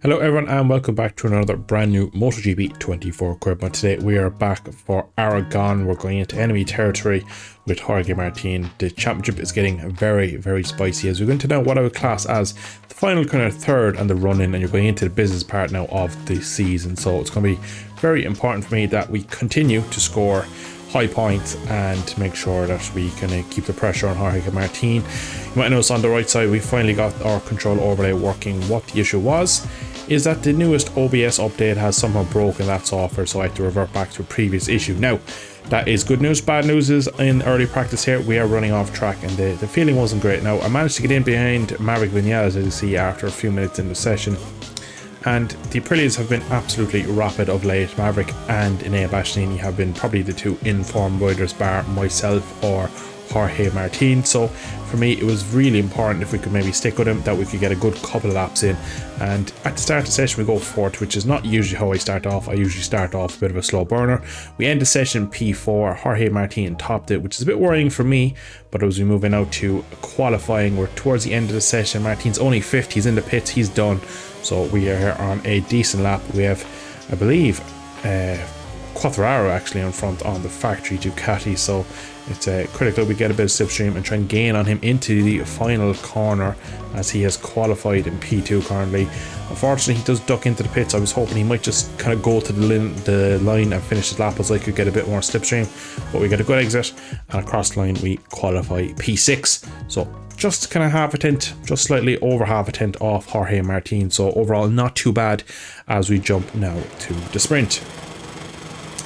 Hello everyone and welcome back to another brand new Motogp 24 equipment. Today we are back for Aragon. We're going into enemy territory with Jorge Martin. The championship is getting very spicy as we're going to know what I would class as the final kind of third and the run-in, and you're going into the business part now of the season. So it's going to be very important for me that we continue to score high points and to make sure that we can keep the pressure on Jorge Martin. You might notice on the right side we finally got our control overlay working. What the issue was is that the newest OBS update has somehow broken that software, so I had to revert back to a previous issue. Now that is good news. Bad news is in early practice here we are running off track and the feeling wasn't great. Now I managed to get in behind Maverick Vinales, as you see, after a few minutes in the session, and the Aprilias have been absolutely rapid of late. Maverick and Inea Bashnini have been probably the two informed riders bar myself or Jorge Martin. So for me it was really important if we could maybe stick with him, that we could get a good couple of laps in. And at the start of the session we go fourth, which is not usually how I start off. I usually start off a bit of a slow burner. We end the session P4. Jorge Martin topped it, which is a bit worrying for me, but as we move in out to qualifying, we're towards the end of the session. Martin's only fifth, he's in the pits, he's done. So we are here on a decent lap. We have, I believe, Quattraro actually in front on the factory Ducati, so it's critical we get a bit of slipstream and try and gain on him into the final corner, as he has qualified in P2 currently. Unfortunately he does duck into the pits. I was hoping he might just kind of go to the line and finish his lap as I could get a bit more slipstream, but we get a good exit and across the line we qualify P6. So just kind of half a tenth, just slightly over half a tenth off Jorge Martin, so overall not too bad as we jump now to the sprint.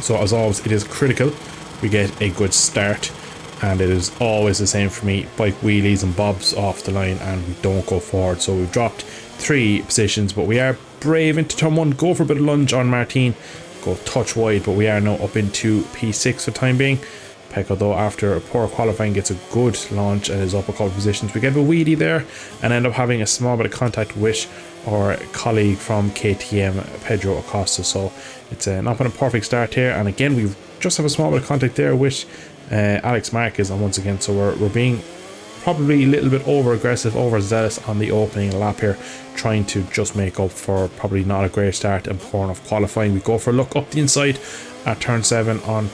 So as always it is critical we get a good start, and it is always the same for me: bike wheelies and bobs off the line and we don't go forward. So we've dropped 3 positions, but we are brave into turn 1, go for a bit of lunge on Martin, go touch wide, but we are now up into P6 for the time being. Pecco though, after a poor qualifying, gets a good launch and is up a couple of positions. We get a wheelie there and end up having a small bit of contact with our colleague from KTM, Pedro Acosta. So it's not been a perfect start here, and again we just have a small bit of contact there with Alex Marquez, and once again so we're being probably a little bit over aggressive, over zealous on the opening lap here, trying to just make up for probably not a great start and poor enough qualifying. We go for a look up the inside at turn 7 on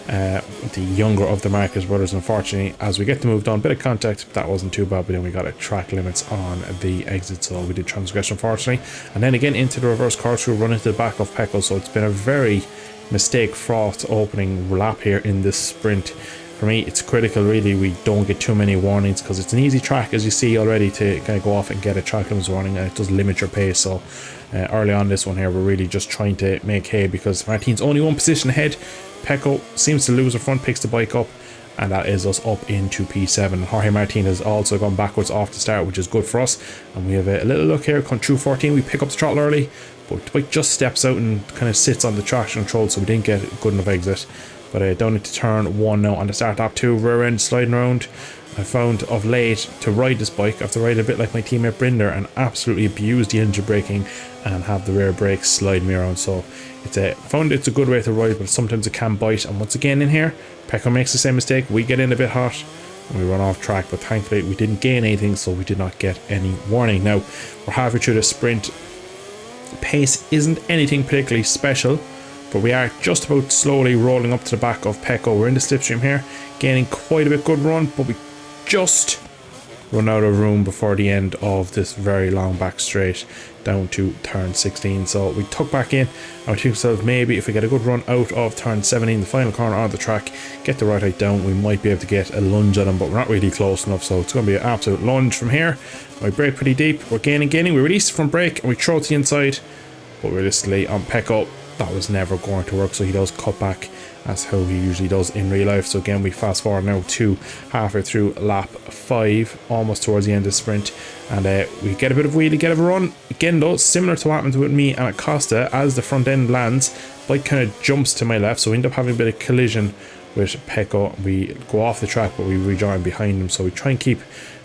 the younger of the Marquez brothers. Unfortunately, as we get the move done, bit of contact, that wasn't too bad, but then we got a track limits on the exit, so we did transgress unfortunately. And then again into the reverse course, we run into the back of Pecco, so it's been a very mistake fraught opening lap here in this sprint. For me it's critical really we don't get too many warnings, because it's an easy track, as you see already, to kind of go off and get a track limits warning, and it does limit your pace. So early on this one here we're really just trying to make hay, because Martin's only one position ahead. Pecco seems to lose the front, picks the bike up, and that is us up into P7. Jorge Martin has also gone backwards off the start, which is good for us, and we have a little look here. Come through 14, we pick up the throttle early, but the bike just steps out and kind of sits on the traction control, so we didn't get a good enough exit. But down into turn 1 now on the start lap 2, rear end sliding around. I found of late to ride this bike, I have to ride a bit like my teammate Brinder and absolutely abuse the engine braking and have the rear brakes slide me around. So it's found it's a good way to ride, but sometimes it can bite. And once again in here, Pecco makes the same mistake. We get in a bit hot and we run off track, but thankfully we didn't gain anything, so we did not get any warning. Now we're halfway through the sprint. Pace isn't anything particularly special, but we are just about slowly rolling up to the back of Pecco. We're in the slipstream here, gaining quite a bit good run, but we just run out of room before the end of this very long back straight down to turn 16. So we tuck back in and we think ourselves, maybe if we get a good run out of turn 17, the final corner on the track, get the right height down, we might be able to get a lunge at him, but we're not really close enough. So it's going to be an absolute lunge from here. We brake pretty deep, we're gaining, we release from brake and we throw to the inside, but realistically on Pecco that was never going to work, so he does cut back as how he usually does in real life. So again we fast forward now to halfway through lap 5, almost towards the end of the sprint, and we get a bit of wheelie, get a run. Again though, similar to what happened with me and Acosta, as the front end lands, bike kind of jumps to my left, so we end up having a bit of collision with Pecco. We go off the track, but we rejoin behind him, so we try and keep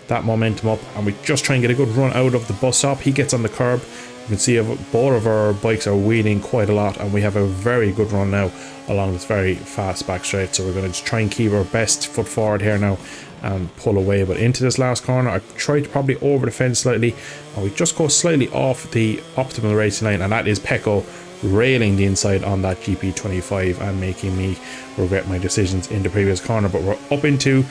that momentum up and we just try and get a good run out of the bus stop. He gets on the curb. You can see both of our bikes are wheeling quite a lot, and we have a very good run now along this very fast back straight. So we're going to just try and keep our best foot forward here now and pull away. But into this last corner, I tried to probably over the fence slightly, and we just go slightly off the optimal racing line, and that is Pecco railing the inside on that GP25 and making me regret my decisions in the previous corner. But we're up into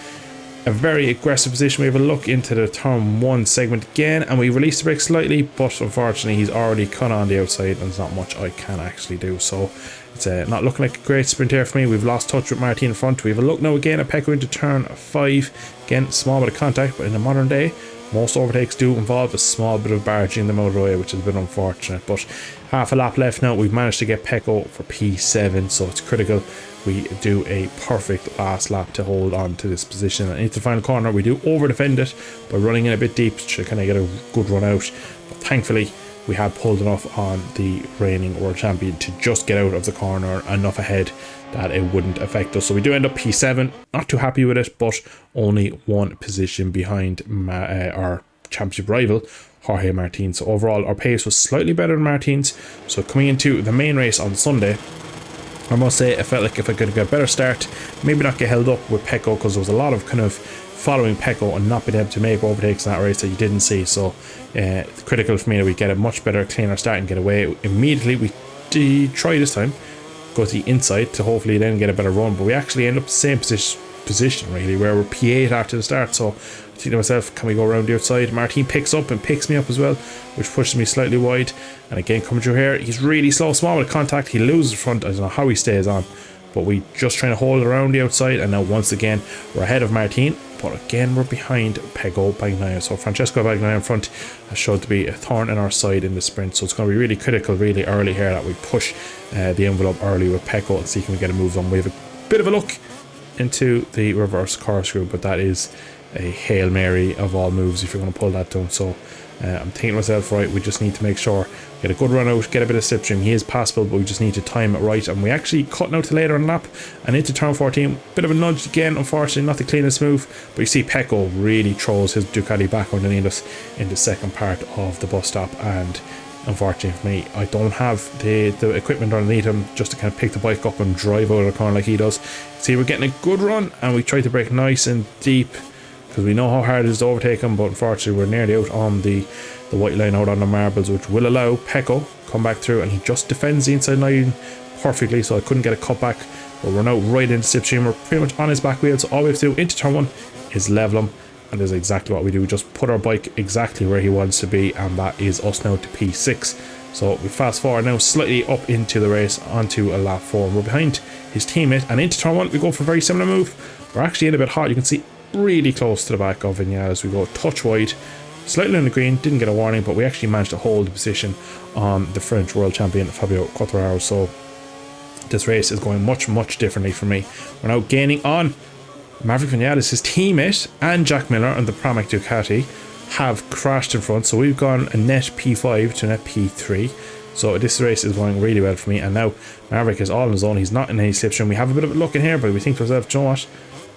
a very aggressive position. We have a look into the turn 1 segment again, and we release the brake slightly, but unfortunately he's already cut on the outside and there's not much I can actually do. So it's not looking like a great sprint here for me. We've lost touch with Martin in front. We have a look now again at Pecco into turn 5. Again, small bit of contact, but in the modern day most overtakes do involve a small bit of barging the motorway, which is a bit unfortunate. But half a lap left now. We've managed to get Pecco for P7, so it's critical we do a perfect last lap to hold on to this position. And into the final corner, we do over defend it by running in a bit deep to kind of get a good run out. But thankfully, we had pulled enough on the reigning world champion to just get out of the corner enough ahead that it wouldn't affect us. So we do end up P7. Not too happy with it, but only one position behind our championship rival, Jorge Martin. So overall, our pace was slightly better than Martin's. So coming into the main race on Sunday, I must say I felt like if I could get a better start, maybe not get held up with Pecco, because there was a lot of kind of following Pecco and not being able to make overtakes in that race that you didn't see. So it's critical for me that we get a much better, cleaner start and get away immediately. We try this time, go to the inside to hopefully then get a better run, but we actually end up the same position really, where we're P8 after the start. So I think to myself, can we go around the outside? Martin picks up and picks me up as well, which pushes me slightly wide. And again, coming through here, he's really slow, small with contact. He loses the front. I don't know how he stays on, but we just trying to hold around the outside. And now once again, we're ahead of Martin, but again, we're behind Pecco Bagnaia. So Francesco Bagnaia in front has showed to be a thorn in our side in the sprint. So it's going to be really critical, really early here, that we push the envelope early with Pecco and see can we get a move on. We have a bit of a look into the reverse corkscrew, but that is a Hail Mary of all moves if you're going to pull that down. So I'm thinking to myself, right, we just need to make sure, get a good run out, get a bit of slipstream. He is passable, but we just need to time it right. And we actually cut out to later on the lap and into turn 14. Bit of a nudge again, unfortunately, not the cleanest move. But you see Pecco really throws his Ducati back underneath us in the second part of the bus stop. And unfortunately for me, I don't have the equipment underneath him just to kind of pick the bike up and drive out of the corner like he does. See, we're getting a good run and we try to brake nice and deep, because we know how hard it is to overtake him, but unfortunately we're nearly out on the white line, out on the marbles, which will allow Pecco come back through, and he just defends the inside line perfectly, so I couldn't get a cut back. But we're now right into slipstream, we're pretty much on his back wheel, so all we have to do into turn 1 is level him, and that's exactly what we do. We just put our bike exactly where he wants to be, and that is us now to P6. So we fast forward now slightly up into the race onto a lap 4, and we're behind his teammate, and into turn 1 we go for a very similar move. We're actually in a bit hot, you can see really close to the back of Vinales. We go touch wide, slightly on the green, didn't get a warning, but we actually managed to hold the position on the French world champion Fabio Quartararo. So this race is going much differently for me. We're now gaining on Maverick Vinales. His teammate and Jack Miller and the Pramac Ducati have crashed in front, so we've gone a net P5 to a net P3. So this race is going really well for me, and now Maverick is all on his own. He's not in any slipstream. We have a bit of a look in here, but we think to ourselves, you know what,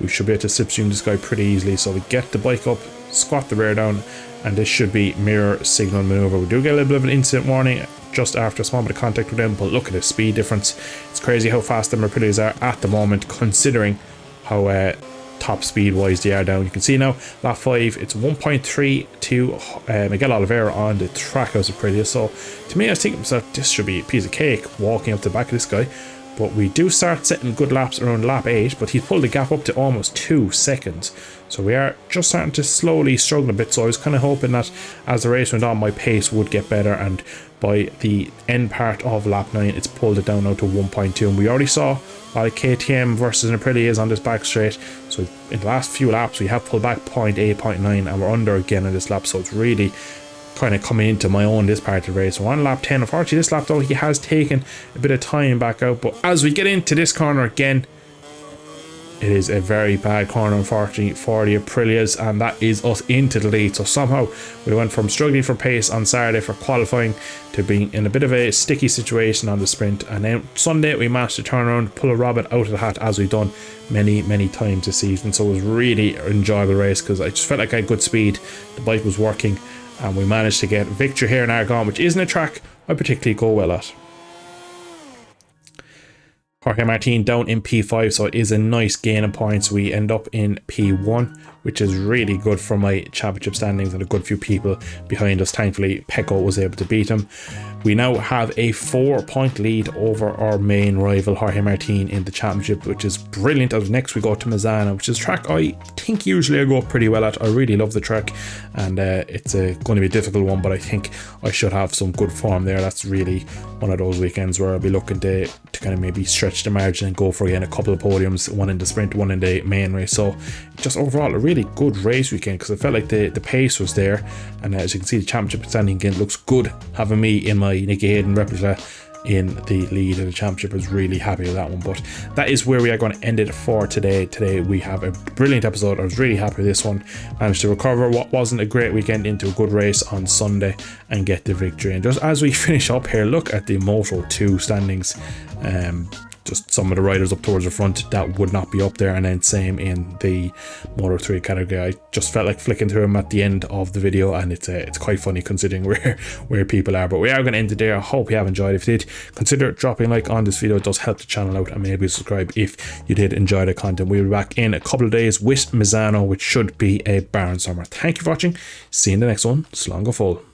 we should be able to slipstream this guy pretty easily. So we get the bike up, squat the rear down, and this should be mirror signal maneuver. We do get a little bit of an incident warning just after a small bit of contact with them, but look at the speed difference. It's crazy how fast the Merpillias are at the moment, considering how top speed wise they are down. You can see now lap 5, it's 1.3 to Miguel Oliveira on the Trackhouse Aprilia. So to me, I was thinking to myself, this should be a piece of cake walking up the back of this guy. But we do start setting good laps around lap 8, but he's pulled the gap up to almost 2 seconds. So we are just starting to slowly struggle a bit. So I was kind of hoping that as the race went on, my pace would get better. And by the end part of lap 9, it's pulled it down now to 1.2. And we already saw what a KTM versus an Aprilia is on this back straight. So in the last few laps, we have pulled back 0.8, 0.9, and we're under again in this lap. So it's really kind of coming into my own this part of the race. So on lap 10, unfortunately this lap though, he has taken a bit of time back out, but as we get into this corner again, it is a very bad corner unfortunately for the Aprilias, and that is us into the lead. So somehow we went from struggling for pace on Saturday for qualifying to being in a bit of a sticky situation on the sprint, and then Sunday we managed to turn around, pull a rabbit out of the hat as we've done many times this season. So it was really an enjoyable race because I just felt like I had good speed, the bike was working, and we managed to get victory here in Aragon, which isn't a track I particularly go well at. Jorge Martin down in P5, so it is a nice gain of points. We end up in P1. which is really good for my championship standings and a good few people behind us. Thankfully, Pecco was able to beat him. We now have a 4-point lead over our main rival, Jorge Martin, in the championship, which is brilliant. As next we go to Misano, which is a track I think usually I go up pretty well at. I really love the track, and it's going to be a difficult one, but I think I should have some good form there. That's really one of those weekends where I'll be looking to kind of maybe stretch the margin and go for again a couple of podiums, one in the sprint, one in the main race. So just overall a really good race weekend, because I felt like the pace was there, and as you can see, the championship standing again looks good. Having me in my Nicky Hayden replica in the lead of the championship, I was really happy with that one. But that is where we are going to end it for today. Today we have a brilliant episode. I was really happy with this one. Managed to recover what wasn't a great weekend into a good race on Sunday and get the victory. And just as we finish up here, look at the Moto2 standings. Just some of the riders up towards the front that would not be up there, and then same in the Moto3 category. I just felt like flicking through them at the end of the video, and it's quite funny considering where people are. But we are going to end it there. I hope you have enjoyed. If you did, consider dropping a like on this video. It does help the channel out, and maybe subscribe if you did enjoy the content. We'll be back in a couple of days with Misano, which should be a barren summer. Thank you for watching. See you in the next one. Slán go full.